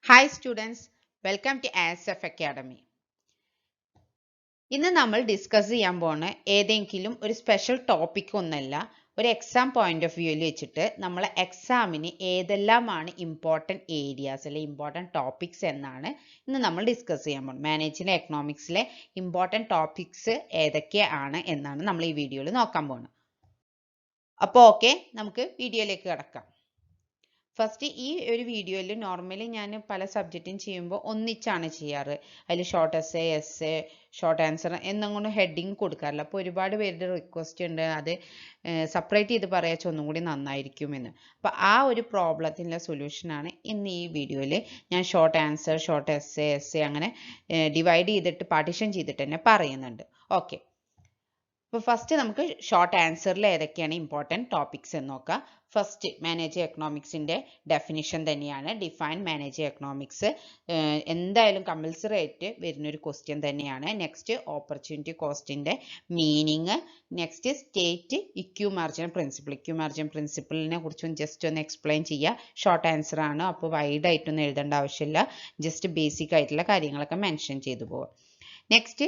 Hi students, welcome to ASF Academy. ഇന്ന് നമ്മൾ discuss ചെയ്യാൻ പോണ ഏതെങ്കിലും ഒരു സ്പെഷ്യൽ ടോപ്പിക് ഒന്നല്ല, ഒരു എക്സാം പോയിന്റ് ഓഫ് വ്യൂവിൽ വെച്ചിട്ട് നമ്മളെ എക്സാമിന് ഏതെല്ലാമാണ് ഇമ്പോർട്ടൻറ്റ് ഏരിയാസ് അല്ലെങ്കിൽ ഇമ്പോർട്ടൻറ്റ് ടോപ്പിക്സ് എന്നാണ് ഇന്ന് നമ്മൾ ഡിസ്കസ് ചെയ്യാൻ പോകുന്നത്. മാനേജ്മെന്റ് എക്കണോമിക്സിലെ ഇമ്പോർട്ടൻറ്റ് ടോപ്പിക്സ് ഏതൊക്കെയാണ് എന്നാണ് നമ്മൾ ഈ വീഡിയോയിൽ നോക്കാൻ പോകുന്നത്. അപ്പോൾ ഓക്കെ, നമുക്ക് വീഡിയോയിലേക്ക് കിടക്കാം. ഫസ്റ്റ് ഈ ഒരു വീഡിയോയിൽ നോർമലി ഞാൻ പല സബ്ജക്റ്റും ചെയ്യുമ്പോൾ ഒന്നിച്ചാണ് ചെയ്യാറ്. അതിൽ ഷോർട്ട് എസ്സേ, ഷോർട്ട് ആൻസർ എന്നങ്ങനെ ഹെഡിങ് കൊടുക്കാറില്ല. അപ്പോൾ ഒരുപാട് പേരുടെ റിക്വസ്റ്റ് ഉണ്ട് അത് സെപ്പറേറ്റ് ചെയ്ത് പറയാച്ചാൽ ഒന്നും കൂടി നന്നായിരിക്കുമെന്ന്. അപ്പോൾ ആ ഒരു പ്രോബ്ലത്തിനുള്ള സൊല്യൂഷനാണ് ഇന്ന് ഈ വീഡിയോയിൽ ഞാൻ ഷോർട്ട് ആൻസർ, ഷോർട്ട് എസ്സേ അങ്ങനെ ഡിവൈഡ് ചെയ്തിട്ട് പാർട്ടീഷൻ ചെയ്തിട്ട് തന്നെ പറയുന്നുണ്ട്. ഓക്കെ, അപ്പോൾ ഫസ്റ്റ് നമുക്ക് ഷോർട്ട് ആൻസറിൽ ഏതൊക്കെയാണ് ഇമ്പോർട്ടൻറ്റ് ടോപ്പിക്സ് എന്ന് നോക്കാം. ഫസ്റ്റ് മാനേജർ എക്കണോമിക്സിൻ്റെ ഡെഫിനിഷൻ തന്നെയാണ്. ഡിഫൈൻ മാനേജർ എക്കണോമിക്സ് എന്തായാലും കമ്പൽസറി ആയിട്ട് വരുന്നൊരു ക്വസ്റ്റ്യൻ തന്നെയാണ്. നെക്സ്റ്റ് ഓപ്പർച്യൂണിറ്റി കോസ്റ്റിൻ്റെ meaning. Next state equi margin പ്രിൻസിപ്പിളിനെ കുറിച്ചും ജസ്റ്റ് ഒന്ന് എക്സ്പ്ലെയിൻ ചെയ്യുക. ഷോർട്ട് ആൻസർ ആണ്, അപ്പോൾ വൈഡ് ആയിട്ടൊന്നും എഴുതേണ്ട ആവശ്യമില്ല, ജസ്റ്റ് ബേസിക് ആയിട്ടുള്ള കാര്യങ്ങളൊക്കെ മെൻഷൻ ചെയ്തു പോവുക. Next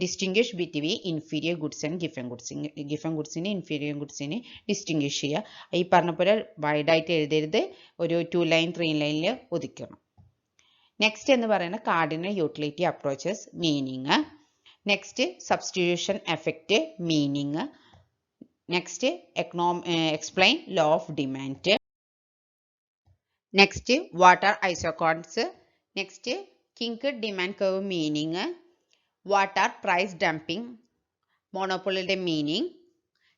distinguish between inferior goods and given goods. Given goods നെ inferior goods നെ ഡിസ്റ്റിങ്വിഷ് ചെയ്യുക. ഈ പറഞ്ഞ പോലെ വൈഡ് ആയിട്ട് എഴുതരുത്, ഒരു 2 ലൈൻ 3 ലൈനിൽ ഒതുക്കണം. നെക്സ്റ്റ് എന്ന് പറയുന്നത് cardinal utility approaches meaning. Next substitution effect meaning. Next explain law of demand. Next what are ഐസോകോൺസ്. Next കിങ്കഡ് demand curve meaning. What are price dumping, monopoly meaning,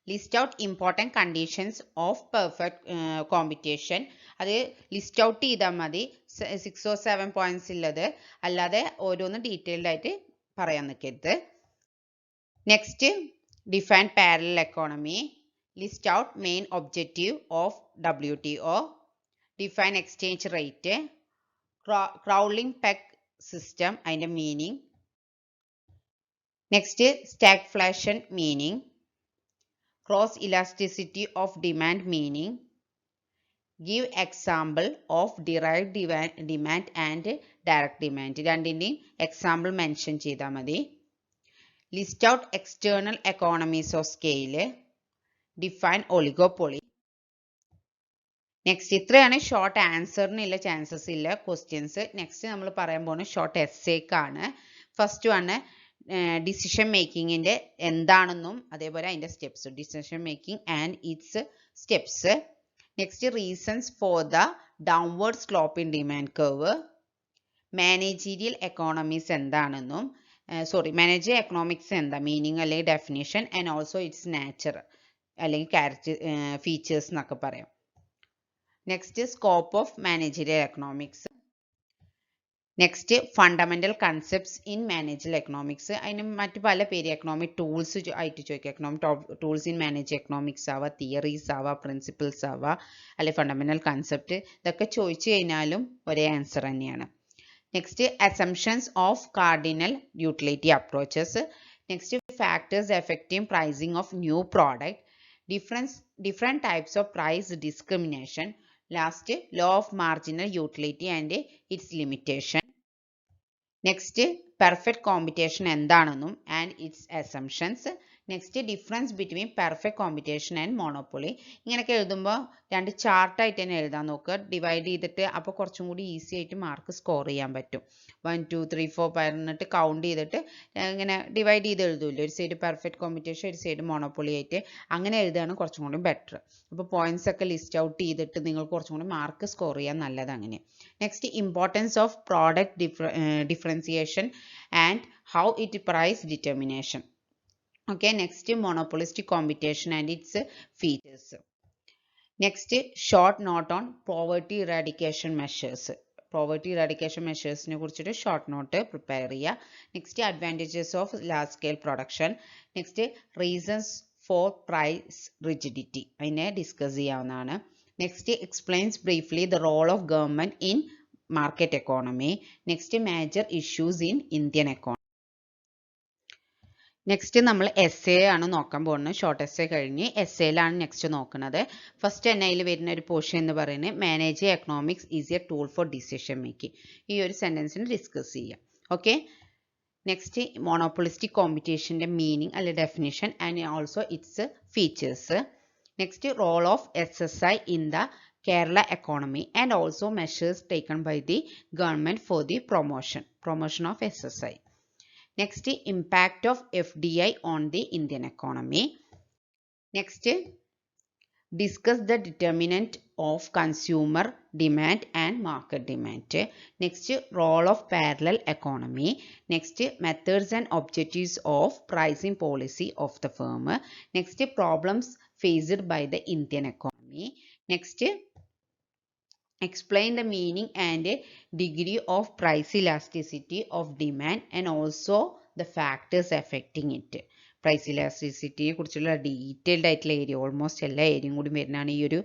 list out important conditions of perfect competition. അത് list out ചെയ്താൽ മതി, 6 or 7 points ഉള്ളത്, അല്ലാതെ ഓരോന്ന് detailed ആയിട്ട് പറയാൻ നിൽക്കരുത്. Next define parallel economy. List out main objective of WTO. Define exchange rate. Crawling peg system അതിൻ്റെ meaning. Next, stagflation meaning, cross elasticity of demand meaning, give example of derived demand and direct demand. രണ്ടിൻ്റെയും example mention ചെയ്താൽ മതി. List out external economies of scale. Define oligopoly. Next ഇത്രയാണ് short ആൻസറിനുള്ള chances ഇല്ല questions. Next നമ്മൾ പറയാൻ പോകുന്നത് short എസ്സേക്കാണ്. First one decision മേക്കിങ്ങിൻ്റെ എന്താണെന്നും അതേപോലെ അതിൻ്റെ steps. Decision making and it's steps. Next reasons for the downward slope in demand curve. Managerial economies എന്താണെന്നും manager economics എന്താ മീനിങ് അല്ലെങ്കിൽ definition and also it's nature അല്ലെങ്കിൽ ഫീച്ചേഴ്സ് എന്നൊക്കെ പറയാം. Next scope of managerial economics. Next fundamental concepts in manager economics. അതിന് മറ്റു പല പേര് എക്കണോമിക് ടൂൾസ് ആയിട്ട് ചോദിക്കുക. Economic tools in manager economics ആവാം, തിയറീസ് ആവാം, പ്രിൻസിപ്പിൾസ് ആവാം, അല്ലെങ്കിൽ ഫണ്ടമെന്റൽ കൺസെപ്റ്റ്. ഇതൊക്കെ ചോദിച്ചു കഴിഞ്ഞാലും ഒരേ ആൻസർ തന്നെയാണ്. Next assumptions of cardinal utility approaches. Next factors affecting pricing of new product. Different types of price discrimination. Last law of marginal utility and its limitation. Next perfect competition എന്താണെന്നും and its assumptions. Next difference between perfect competition and monopoly. ഇങ്ങനെയൊക്കെ എഴുതുമ്പോൾ രണ്ട് ചാർട്ടായിട്ട് തന്നെ എഴുതാൻ നോക്കുക, divide ചെയ്തിട്ട്. അപ്പോൾ കുറച്ചും കൂടി ഈസി ആയിട്ട് മാർക്ക് സ്കോർ ചെയ്യാൻ പറ്റും. 1 2 3 4 പറഞ്ഞിട്ട് കൗണ്ട് ചെയ്തിട്ട് ഇങ്ങനെ ഡിവൈഡ് ചെയ്ത് എഴുതുമല്ലോ. ഒരു സൈഡ് പെർഫെക്റ്റ് കോമ്പറ്റീഷൻ, ഒരു സൈഡ് മോണോപ്പൊളി ആയിട്ട്. അങ്ങനെ എഴുതുകയാണ് കുറച്ചും കൂടി ബെറ്റർ. അപ്പോൾ പോയിന്റ്സ് ഒക്കെ ലിസ്റ്റ് ഔട്ട് ചെയ്തിട്ട് നിങ്ങൾക്ക് കുറച്ചും കൂടി മാർക്ക് സ്കോർ ചെയ്യാൻ നല്ലത് അങ്ങനെ. Next importance of product differentiation and how it price determination. Okay, next monopolistic competition and its features. Next short note on poverty eradication measures. Poverty eradication measures ne kurichittu short note prepare cheya. Next advantages of large scale production. Next reasons for price rigidity aine discuss cheyavunnana. Next explains briefly the role of government in market economy. Next major issues in Indian economy. Next നമ്മൾ S A ആണ് നോക്കാൻ പോകുന്നത്. Short S A കഴിഞ്ഞ് S എയിലാണ് next നോക്കുന്നത്. First തന്നെ അതിൽ വരുന്ന ഒരു പോർഷൻ എന്ന് പറയുന്നത് manage economics is a tool for decision making. ഈ ഒരു സെൻറ്റൻസിന് ഡിസ്കസ് ചെയ്യാം. ഓക്കെ. നെക്സ്റ്റ് മോണോപ്പൊളിസ്റ്റിക് കോമ്പറ്റീഷൻ്റെ മീനിങ് അല്ലെ definition and also its features. Next role of SSI in the Kerala economy and also measures taken by the government for the promotion of SSI. Next, impact of FDI on the Indian economy. Next, discuss the determinant of consumer demand and market demand. Next, role of parallel economy. Next, methods and objectives of pricing policy of the firm. Next, problems faced by the Indian economy. Next, explain the meaning and degree of price elasticity of demand and also the factors affecting it. Price ഇലാസ്റ്റിസിറ്റിയെ കുറിച്ചുള്ള detailed ആയിട്ടുള്ള area, almost എല്ലാ ഏരിയയും കൂടി വരുന്നതാണ് ഈ ഒരു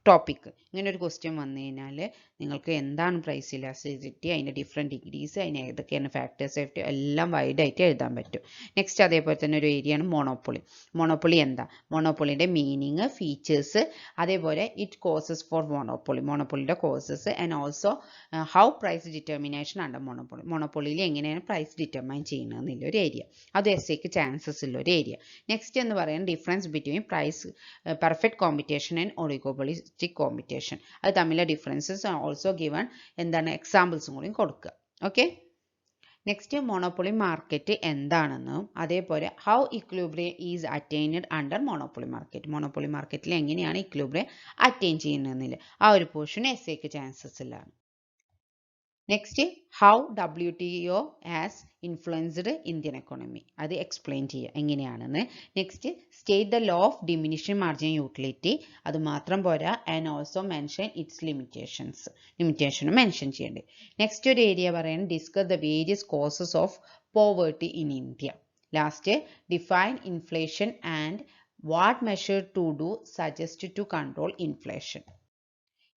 topic. ഇങ്ങനെ ഒരു ക്വസ്റ്റ്യൻ വന്നു കഴിഞ്ഞാൽ നിങ്ങൾക്ക് എന്താണ് പ്രൈസ് ഇലാസ്റ്റിസിറ്റി, അതിൻ്റെ ഡിഫറെൻറ്റ് ഡിഗ്രീസ്, അതിന് ഏതൊക്കെയാണ് ഫാക്ടേഴ്സ് എഫക്റ്റ് എല്ലാം വൈഡായിട്ട് എഴുതാൻ പറ്റും. നെക്സ്റ്റ് അതേപോലെ തന്നെ ഒരു ഏരിയയാണ് മോണോപ്പൊളി. മോണോപ്പൊളി എന്താ, മോണോപ്പൊളിൻ്റെ മീനിങ്, ഫീച്ചേഴ്സ്, അതേപോലെ ഇറ്റ് കോസസ് ഫോർ മോണോപ്പൊളി, മോണോപ്പൊളിയുടെ causes and also how price determination ഉണ്ട് മോണോപ്പൊളി, മോണോപ്പൊളിയിൽ എങ്ങനെയാണ് പ്രൈസ് ഡിറ്റർമൈൻ ചെയ്യുന്നത് എന്നുള്ളൊരു ഏരിയ. അത് എസ്സേക്ക് ചാൻസസ് ഉള്ളൊരു ഏരിയ. നെക്സ്റ്റ് എന്ന് പറയുന്നത് difference between price perfect competition and oligopolistic competition, അത് തമ്മിലെ ഡിഫറൻസസ് ഓൾസോ ഗിവൺ എന്താണ് എക്സാമ്പിൾസും കൂടി കൊടുക്കുക. ഓക്കെ. നെക്സ്റ്റ് മോണോപ്പൊളി മാർക്കറ്റ് എന്താണെന്നും അതേപോലെ how equilibrium is attained under monopoly market, monopoly മാർക്കറ്റിൽ എങ്ങനെയാണ് ഇക്വിലിബ്രിയം അറ്റൈൻ ചെയ്യുന്നതെന്നില്ല ആ ഒരു പോർഷൻ എസ്സേക്ക് ചാൻസസ് ഉള്ളതാണ്. Next how WTO has influenced Indian economy, അത് എക്സ്പ്ലെയിൻ ചെയ്യുക എങ്ങനെയാണെന്ന്. Next state the law of diminishing margin utility, അത് മാത്രം പോരാ ആൻഡ് ഓൾസോ മെൻഷൻ ഇറ്റ്സ് ലിമിറ്റേഷനും മെൻഷൻ ചെയ്യേണ്ടത്. നെക്സ്റ്റ് ഒരു ഏരിയ പറയുന്നത് discuss the various causes of poverty in India. Last define inflation and what measure to do suggest to control inflation.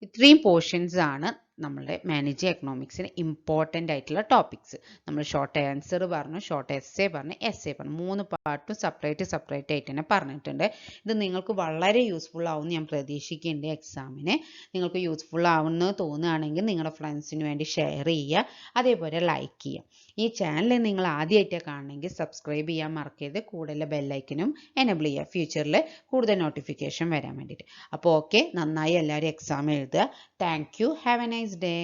ഇത്രയും portions ആണ് നമ്മളുടെ മാനേജ് എക്കണോമിക്സിന് ഇമ്പോർട്ടൻ്റ് ആയിട്ടുള്ള ടോപ്പിക്സ്. നമ്മൾ ഷോർട്ട് ആൻസർ പറഞ്ഞു, ഷോർട്ട് എസ്സേ പറഞ്ഞു, എസ്സേ പറഞ്ഞു, 3 പാർട്ടും സെപ്പറേറ്റ് ആയിട്ട് തന്നെ പറഞ്ഞിട്ടുണ്ട്. ഇത് നിങ്ങൾക്ക് വളരെ യൂസ്ഫുൾ ആവുമെന്ന് ഞാൻ പ്രതീക്ഷിക്കുന്നുണ്ട്. എക്സാമിന് നിങ്ങൾക്ക് യൂസ്ഫുൾ ആവുമെന്ന് തോന്നുകയാണെങ്കിൽ നിങ്ങളുടെ ഫ്രണ്ട്സിന് വേണ്ടി ഷെയർ ചെയ്യുക, അതേപോലെ ലൈക്ക് ചെയ്യുക. ഈ ചാനൽ നിങ്ങൾ ആദ്യമായിട്ടാണ് കാണണമെങ്കിൽ സബ്സ്ക്രൈബ് ചെയ്യാൻ മറക്കരുത്, കൂടുതൽ ബെല്ലൈക്കനും എനേബിൾ ചെയ്യുക, ഫ്യൂച്ചറിൽ കൂടുതൽ നോട്ടിഫിക്കേഷൻ വരാൻ വേണ്ടിയിട്ട്. അപ്പോൾ ഓക്കെ, നന്നായി എല്ലാവരും എക്സാം എഴുതുക. Thank you. Have A nice day.